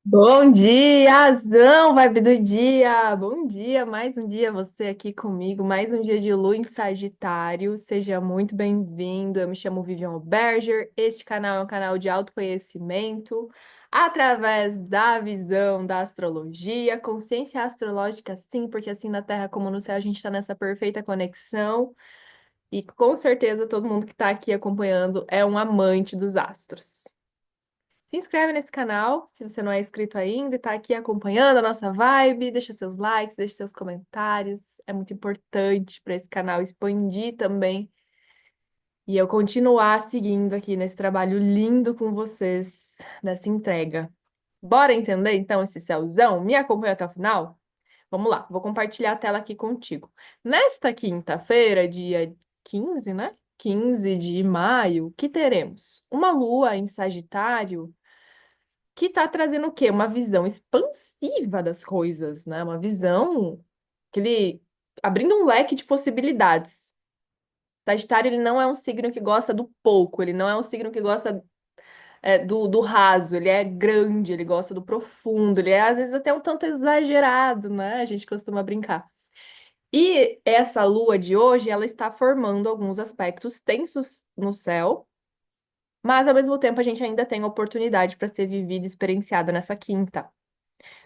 Bom dia, Azão, vibe do dia. Bom dia, mais um dia você aqui comigo, mais um dia de lua em Sagitário. Seja muito bem-vindo. Eu me chamo Vivian Berger. Este canal é um canal de autoconhecimento através da visão da astrologia, consciência astrológica, sim, porque assim na Terra como no céu a gente está nessa perfeita conexão e com certeza todo mundo que está aqui acompanhando é um amante dos astros. Se inscreve nesse canal, se você não é inscrito ainda e está aqui acompanhando a nossa vibe, deixa seus likes, deixa seus comentários. É muito importante para esse canal expandir também e eu continuar seguindo aqui nesse trabalho lindo com vocês, nessa entrega. Bora entender então esse céuzão? Me acompanha até o final? Vamos lá, vou compartilhar a tela aqui contigo. Nesta quinta-feira, dia 15, né? 15 de maio, que teremos uma lua em Sagitário que está trazendo o quê? Uma visão expansiva das coisas, né? Uma visão que ele abrindo um leque de possibilidades. Sagitário, ele não é um signo que gosta do pouco, ele não é um signo que gosta do raso, ele é grande, ele gosta do profundo, ele é às vezes até um tanto exagerado, né? A gente costuma brincar. E essa lua de hoje, ela está formando alguns aspectos tensos no céu, mas ao mesmo tempo a gente ainda tem oportunidade para ser vivida e experienciada nessa quinta.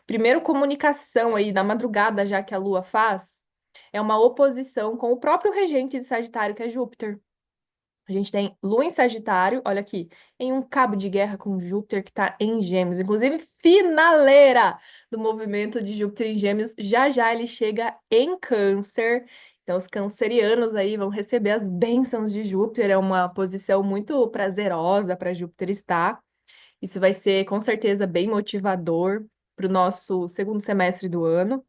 Primeiro, comunicação aí da madrugada, já que a Lua faz, é uma oposição com o próprio regente de Sagitário, que é Júpiter. A gente tem Lua em Sagitário, olha aqui, em um cabo de guerra com Júpiter que está em Gêmeos, inclusive finaleira do movimento de Júpiter em Gêmeos. Já já ele chega em Câncer. Então, os cancerianos aí vão receber as bênçãos de Júpiter. É uma posição muito prazerosa para Júpiter estar. Isso vai ser com certeza bem motivador para o nosso segundo semestre do ano.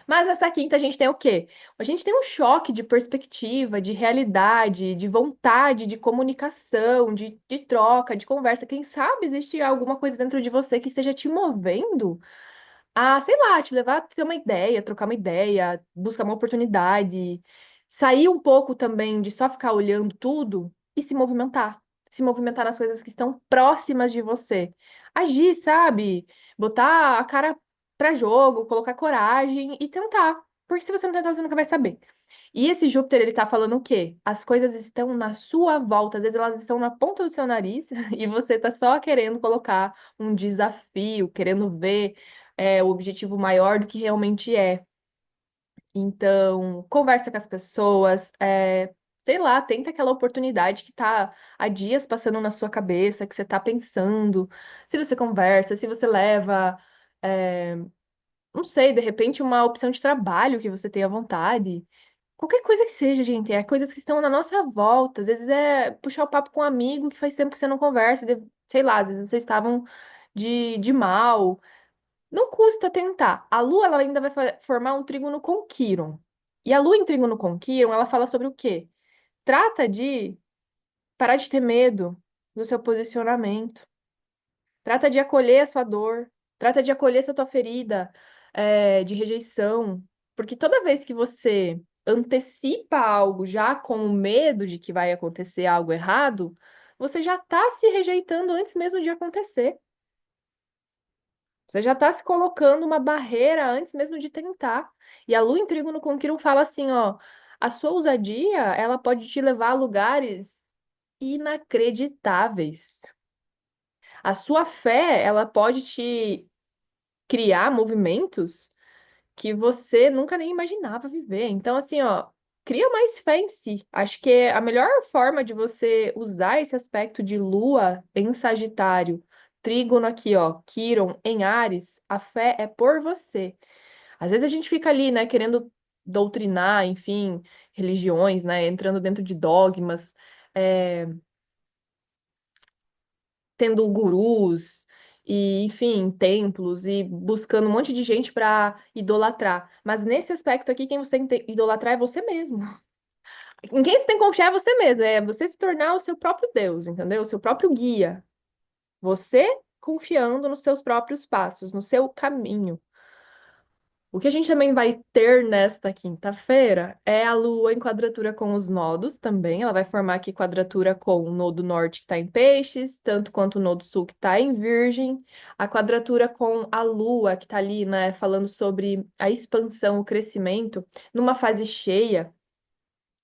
Mas nessa quinta a gente tem o quê? A gente tem um choque de perspectiva, de realidade, de vontade, de comunicação, de troca, de conversa. Quem sabe existe alguma coisa dentro de você que esteja te movendo a, sei lá, te levar a ter uma ideia, trocar uma ideia, buscar uma oportunidade, sair um pouco também de só ficar olhando tudo e se movimentar. Se movimentar nas coisas que estão próximas de você. Agir, sabe? Botar a cara pra jogo, colocar coragem e tentar. Porque se você não tentar, você nunca vai saber. E esse Júpiter, ele tá falando o quê? As coisas estão na sua volta, às vezes elas estão na ponta do seu nariz e você tá só querendo colocar um desafio, querendo ver o objetivo maior do que realmente é. Então, conversa com as pessoas, sei lá, tenta aquela oportunidade que tá há dias passando na sua cabeça, que você tá pensando. Se você conversa, se você leva, é, não sei, de repente uma opção de trabalho que você tenha vontade. Qualquer coisa que seja, gente, é coisas que estão na nossa volta. Às vezes é puxar o papo com um amigo que faz tempo que você não conversa, sei lá, às vezes vocês estavam de mal. Não custa tentar. A Lua ela ainda vai formar um trígono com Quirón. E a Lua em trígono com Quirón, ela fala sobre o quê? Trata de parar de ter medo do seu posicionamento. Trata de acolher a sua dor. Trata de acolher essa tua ferida, de rejeição. Porque toda vez que você antecipa algo já com o medo de que vai acontecer algo errado, você já está se rejeitando antes mesmo de acontecer. Você já está se colocando uma barreira antes mesmo de tentar. E a Lua em Trígono com Quirón fala assim, ó, a sua ousadia, ela pode te levar a lugares inacreditáveis. A sua fé, ela pode te criar movimentos que você nunca nem imaginava viver. Então, assim, ó, cria mais fé em si. Acho que a melhor forma de você usar esse aspecto de Lua em Sagitário, Trígono aqui, ó, Quirón em Áries, a fé é por você. Às vezes a gente fica ali, né, querendo doutrinar, enfim, religiões, né, entrando dentro de dogmas, é, tendo gurus e, enfim, templos e buscando um monte de gente para idolatrar. Mas nesse aspecto aqui, quem você tem que idolatrar é você mesmo. Em quem você tem que confiar é você mesmo, é você se tornar o seu próprio Deus, entendeu? O seu próprio guia. Você confiando nos seus próprios passos, no seu caminho. O que a gente também vai ter nesta quinta-feira é a Lua em quadratura com os nodos também. Ela vai formar aqui quadratura com o nodo norte que está em Peixes, tanto quanto o nodo sul que está em Virgem. A quadratura com a Lua, que está ali, né, falando sobre a expansão, o crescimento. Numa fase cheia,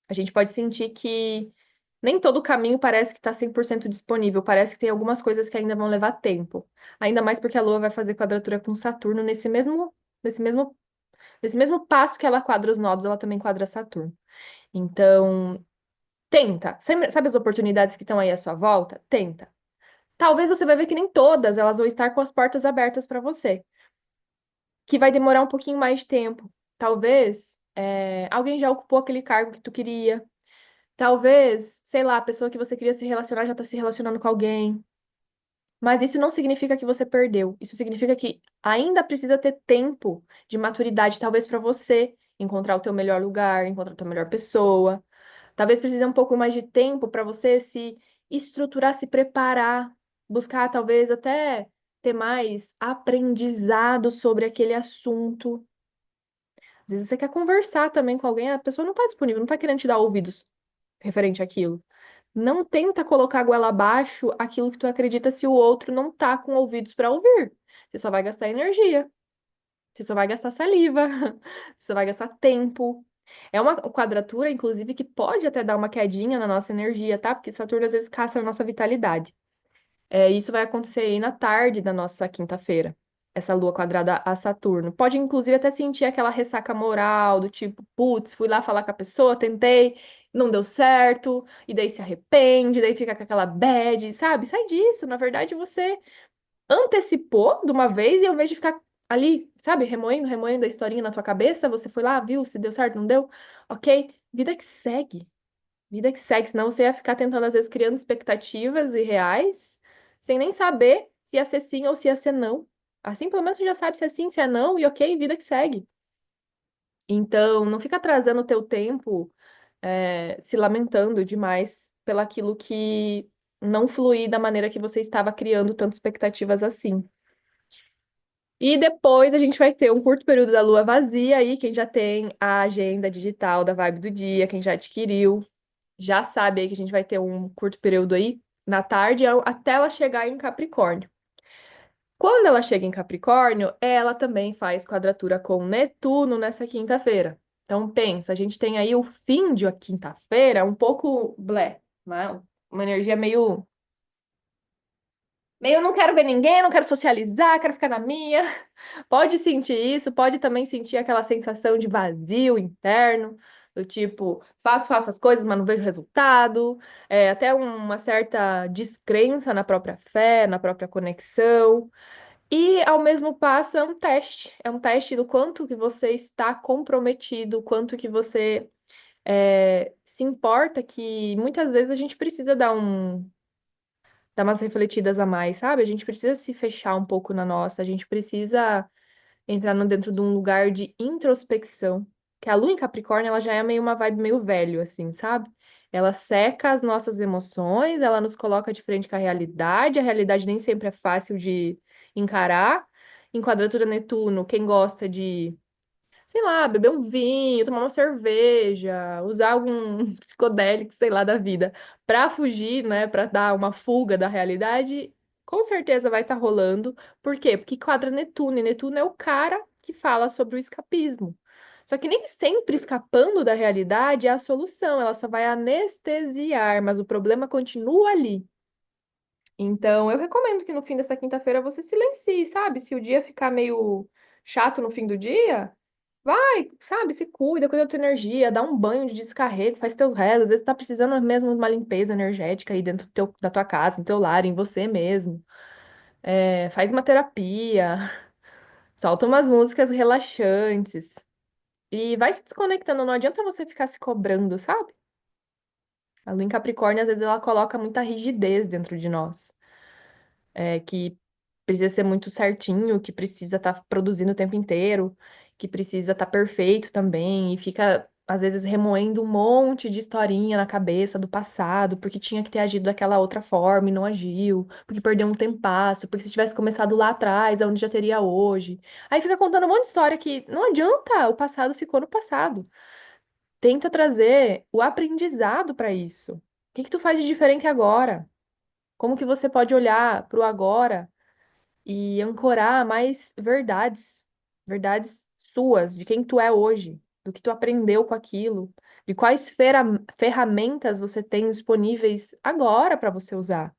a gente pode sentir que nem todo o caminho parece que está 100% disponível. Parece que tem algumas coisas que ainda vão levar tempo. Ainda mais porque a Lua vai fazer quadratura com Saturno nesse mesmo nesse mesmo passo que ela quadra os nodos, ela também quadra Saturno. Então, tenta. Sabe as oportunidades que estão aí à sua volta? Tenta. Talvez você vai ver que nem todas elas vão estar com as portas abertas para você, que vai demorar um pouquinho mais de tempo. Talvez alguém já ocupou aquele cargo que tu queria. Talvez, sei lá, a pessoa que você queria se relacionar já está se relacionando com alguém. Mas isso não significa que você perdeu. Isso significa que ainda precisa ter tempo de maturidade, talvez para você encontrar o teu melhor lugar, encontrar a tua melhor pessoa. Talvez precise um pouco mais de tempo para você se estruturar, se preparar, buscar talvez até ter mais aprendizado sobre aquele assunto. Às vezes você quer conversar também com alguém, a pessoa não está disponível, não está querendo te dar ouvidos referente àquilo. Não tenta colocar a goela abaixo aquilo que tu acredita se o outro não tá com ouvidos para ouvir. Você só vai gastar energia, você só vai gastar saliva, você só vai gastar tempo. É uma quadratura, inclusive, que pode até dar uma quedinha na nossa energia, tá? Porque Saturno às vezes caça a nossa vitalidade. Isso vai acontecer aí na tarde da nossa quinta-feira, essa lua quadrada a Saturno. Pode, inclusive, até sentir aquela ressaca moral, do tipo, putz, fui lá falar com a pessoa, tentei, não deu certo, e daí se arrepende, daí fica com aquela bad, sabe? Sai disso. Na verdade, você antecipou de uma vez e ao invés de ficar ali, sabe, remoendo, remoendo a historinha na tua cabeça, você foi lá, viu se deu certo, não deu? Ok, vida que segue. Vida que segue, senão você ia ficar tentando, às vezes, criando expectativas irreais, sem nem saber se ia ser sim ou se ia ser não. Assim, pelo menos, você já sabe se é sim, se é não, e ok, vida que segue. Então, não fica atrasando o teu tempo, se lamentando demais pelaquilo que não fluir da maneira que você estava criando tantas expectativas assim. E depois a gente vai ter um curto período da lua vazia aí, quem já tem a agenda digital da Vibe do Dia, quem já adquiriu, já sabe aí que a gente vai ter um curto período aí na tarde até ela chegar em Capricórnio. Quando ela chega em Capricórnio, ela também faz quadratura com Netuno nessa quinta-feira. Então pensa, a gente tem aí o fim de uma quinta-feira um pouco blé, né? Uma energia meio não quero ver ninguém, não quero socializar, quero ficar na minha. Pode sentir isso, pode também sentir aquela sensação de vazio interno, do tipo, faço as coisas, mas não vejo resultado, até uma certa descrença na própria fé, na própria conexão. E, ao mesmo passo, é um teste do quanto que você está comprometido, o quanto que você se importa, que muitas vezes a gente precisa dar umas refletidas a mais, sabe? A gente precisa se fechar um pouco na nossa, a gente precisa entrar dentro de um lugar de introspecção. Que a lua em Capricórnio, ela já é meio uma vibe meio velho, assim, sabe? Ela seca as nossas emoções, ela nos coloca de frente com a realidade nem sempre é fácil de encarar. Em quadratura Netuno, quem gosta de sei lá, beber um vinho, tomar uma cerveja, usar algum psicodélico, sei lá, da vida, pra fugir, né, pra dar uma fuga da realidade, com certeza vai estar rolando. Por quê? Porque quadra Netuno, e Netuno é o cara que fala sobre o escapismo. Só que nem sempre escapando da realidade é a solução, ela só vai anestesiar, mas o problema continua ali. Então, eu recomendo que no fim dessa quinta-feira você silencie, sabe? Se o dia ficar meio chato no fim do dia, vai, sabe? Se cuida da tua energia, dá um banho de descarrego, faz teus rezos. Às vezes tá precisando mesmo de uma limpeza energética aí dentro da tua casa, no teu lar, em você mesmo. Faz uma terapia, solta umas músicas relaxantes e vai se desconectando. Não adianta você ficar se cobrando, sabe? A lua em Capricórnio, às vezes, ela coloca muita rigidez dentro de nós. Que precisa ser muito certinho, que precisa estar produzindo o tempo inteiro, que precisa estar perfeito também, e fica às vezes remoendo um monte de historinha na cabeça do passado, porque tinha que ter agido daquela outra forma e não agiu, porque perdeu um tempasso, porque se tivesse começado lá atrás, aonde já teria hoje. Aí fica contando um monte de história que não adianta, o passado ficou no passado. Tenta trazer o aprendizado para isso. O que que tu faz de diferente agora? Como que você pode olhar para o agora e ancorar mais verdades, verdades suas, de quem tu é hoje, do que tu aprendeu com aquilo, de quais ferramentas você tem disponíveis agora para você usar.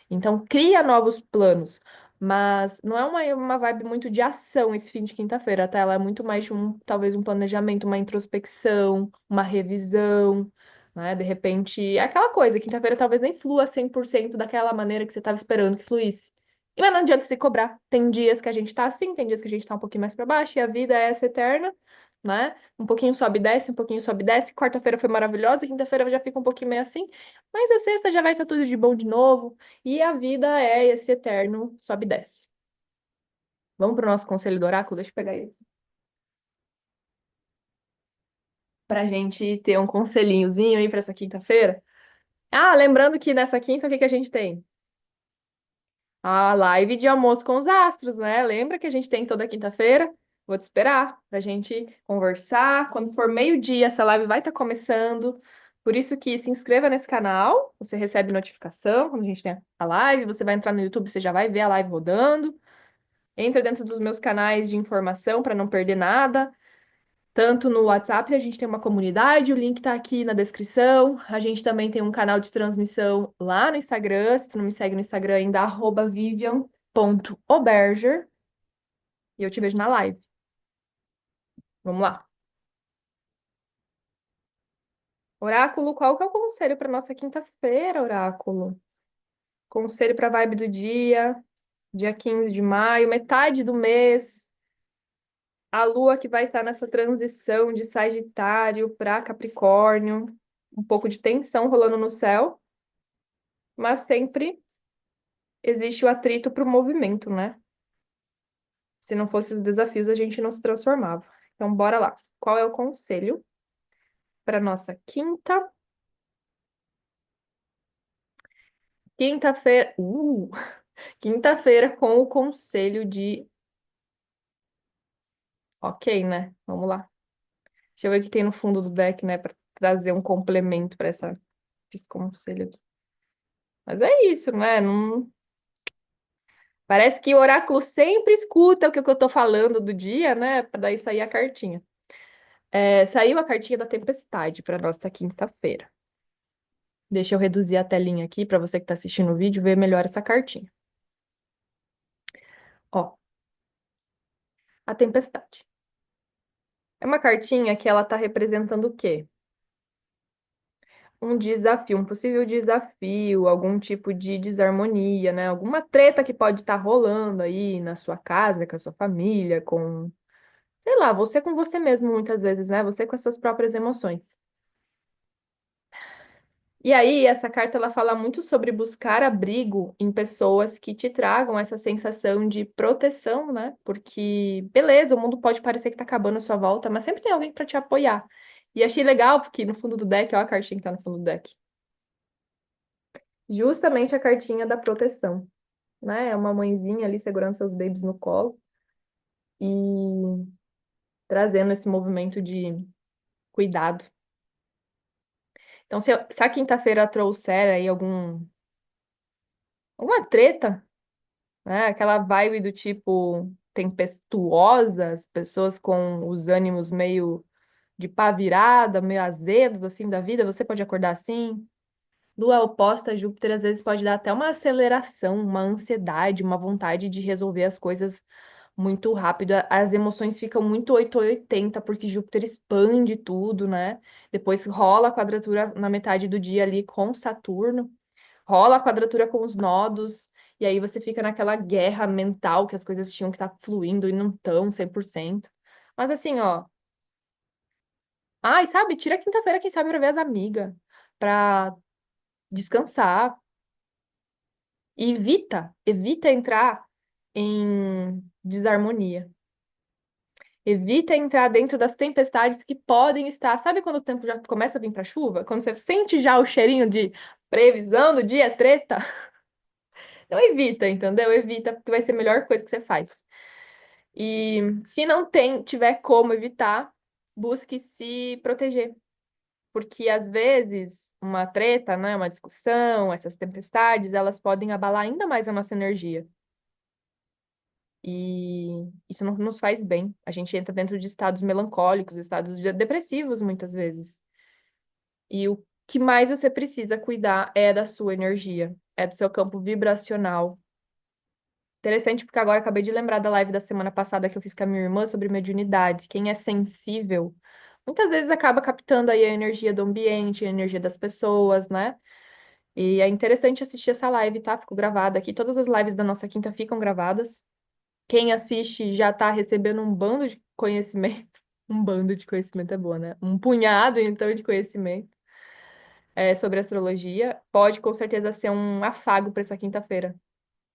Então, cria novos planos. Mas não é uma vibe muito de ação esse fim de quinta-feira, tá? Ela é muito mais de talvez um planejamento, uma introspecção, uma revisão, né? De repente, é aquela coisa, quinta-feira talvez nem flua 100% daquela maneira que você estava esperando que fluísse. Mas não adianta se cobrar. Tem dias que a gente tá assim, tem dias que a gente tá um pouquinho mais para baixo, e a vida é essa eterna, né? Um pouquinho sobe e desce, um pouquinho sobe e desce. Quarta-feira foi maravilhosa, quinta-feira já fica um pouquinho meio assim, mas a sexta já vai estar tudo de bom de novo. E a vida é esse eterno sobe e desce. Vamos para o nosso conselho do oráculo? Deixa eu pegar ele. Para a gente ter um conselhinhozinho aí para essa quinta-feira. Ah, lembrando que nessa quinta, o que que a gente tem? A live de almoço com os astros, né? Lembra que a gente tem toda quinta-feira? Vou te esperar para a gente conversar. Quando for meio-dia, essa live vai estar começando. Por isso que se inscreva nesse canal, você recebe notificação quando a gente tem a live. Você vai entrar no YouTube, você já vai ver a live rodando. Entra dentro dos meus canais de informação para não perder nada. Tanto no WhatsApp, a gente tem uma comunidade, o link tá aqui na descrição. A gente também tem um canal de transmissão lá no Instagram. Se tu não me segue no Instagram ainda, @vivian.oberger. E eu te vejo na live. Vamos lá. Oráculo, qual que é o conselho para nossa quinta-feira, Oráculo? Conselho para vibe do dia, dia 15 de maio, metade do mês. A lua que vai estar nessa transição de Sagitário para Capricórnio, um pouco de tensão rolando no céu, mas sempre existe o atrito para o movimento, né? Se não fosse os desafios, a gente não se transformava. Então, bora lá. Qual é o conselho para nossa quinta-feira? Quinta-feira com o conselho de. Ok, né? Vamos lá. Deixa eu ver o que tem no fundo do deck, né? Para trazer um complemento para esse conselho aqui. Mas é isso, né? Não. Parece que o oráculo sempre escuta o que eu tô falando do dia, né? Para daí sair a cartinha. É, saiu a cartinha da tempestade para nossa quinta-feira. Deixa eu reduzir a telinha aqui para você que está assistindo o vídeo ver melhor essa cartinha. Ó, a tempestade. É uma cartinha que ela tá representando o quê? Um desafio, um possível desafio, algum tipo de desarmonia, né? Alguma treta que pode estar rolando aí na sua casa, com a sua família, com, sei lá, você com você mesmo muitas vezes, né? Você com as suas próprias emoções. E aí, essa carta ela fala muito sobre buscar abrigo em pessoas que te tragam essa sensação de proteção, né? Porque, beleza, o mundo pode parecer que tá acabando à sua volta, mas sempre tem alguém para te apoiar. E achei legal, porque no fundo do deck, ó, a cartinha que tá no fundo do deck. Justamente a cartinha da proteção, né? É uma mãezinha ali segurando seus babies no colo e trazendo esse movimento de cuidado. Então, se a quinta-feira trouxer aí alguma treta, né? Aquela vibe do tipo tempestuosa, as pessoas com os ânimos meio de pá virada, meio azedos assim da vida, você pode acordar assim. Lua oposta a Júpiter às vezes pode dar até uma aceleração, uma ansiedade, uma vontade de resolver as coisas muito rápido. As emoções ficam muito 880 porque Júpiter expande tudo, né? Depois rola a quadratura na metade do dia ali com Saturno, rola a quadratura com os nodos, e aí você fica naquela guerra mental que as coisas tinham que estar fluindo e não estão 100%. Mas assim, ó, ai, sabe, tira a quinta-feira, quem sabe, pra ver as amigas, pra descansar. E evita entrar em desarmonia. Evita entrar dentro das tempestades que podem estar. Sabe quando o tempo já começa a vir para chuva? Quando você sente já o cheirinho de previsão do dia treta? Então evita, entendeu? Evita, porque vai ser a melhor coisa que você faz. E se não tiver como evitar, busque se proteger. Porque às vezes uma treta, né, uma discussão, essas tempestades, elas podem abalar ainda mais a nossa energia. E isso não nos faz bem. A gente entra dentro de estados melancólicos, estados depressivos muitas vezes. E o que mais você precisa cuidar é da sua energia, é do seu campo vibracional. Interessante porque agora eu acabei de lembrar da live da semana passada que eu fiz com a minha irmã sobre mediunidade. Quem é sensível, muitas vezes acaba captando aí a energia do ambiente, a energia das pessoas, né? E é interessante assistir essa live, tá? Ficou gravada aqui. Todas as lives da nossa quinta ficam gravadas. Quem assiste já tá recebendo um bando de conhecimento. Um bando de conhecimento é boa, né? Um punhado, então, de conhecimento sobre astrologia. Pode, com certeza, ser um afago para essa quinta-feira.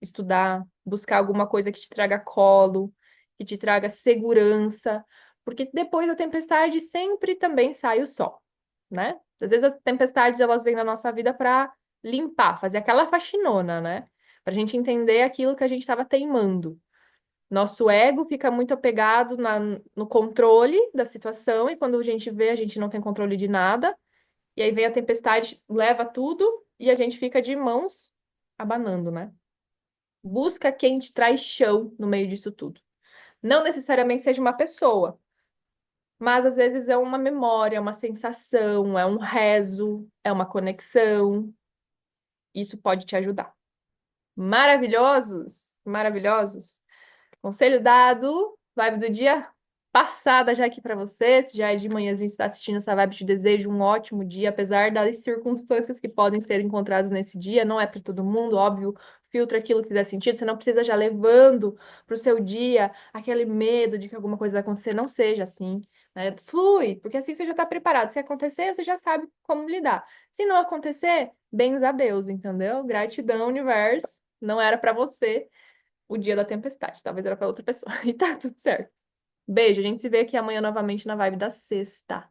Estudar, buscar alguma coisa que te traga colo, que te traga segurança. Porque depois da tempestade sempre também sai o sol, né? Às vezes as tempestades elas vêm na nossa vida para limpar, fazer aquela faxinona, né? Para a gente entender aquilo que a gente estava teimando. Nosso ego fica muito apegado no controle da situação, e quando a gente vê, a gente não tem controle de nada, e aí vem a tempestade, leva tudo, e a gente fica de mãos abanando, né? Busca quem te traz chão no meio disso tudo. Não necessariamente seja uma pessoa, mas às vezes é uma memória, é uma sensação, é um rezo, é uma conexão. Isso pode te ajudar. Maravilhosos, maravilhosos. Conselho dado, vibe do dia passada já aqui para você. Se já é de manhãzinho, você está assistindo essa vibe, te desejo um ótimo dia, apesar das circunstâncias que podem ser encontradas nesse dia. Não é para todo mundo, óbvio. Filtra aquilo que fizer sentido. Você não precisa já levando para o seu dia aquele medo de que alguma coisa vai acontecer. Não seja assim, né? Flui, porque assim você já está preparado. Se acontecer, você já sabe como lidar. Se não acontecer, bens a Deus, entendeu? Gratidão, universo. Não era para você o dia da tempestade. Talvez era para outra pessoa. E tá tudo certo. Beijo, a gente se vê aqui amanhã novamente na vibe da sexta.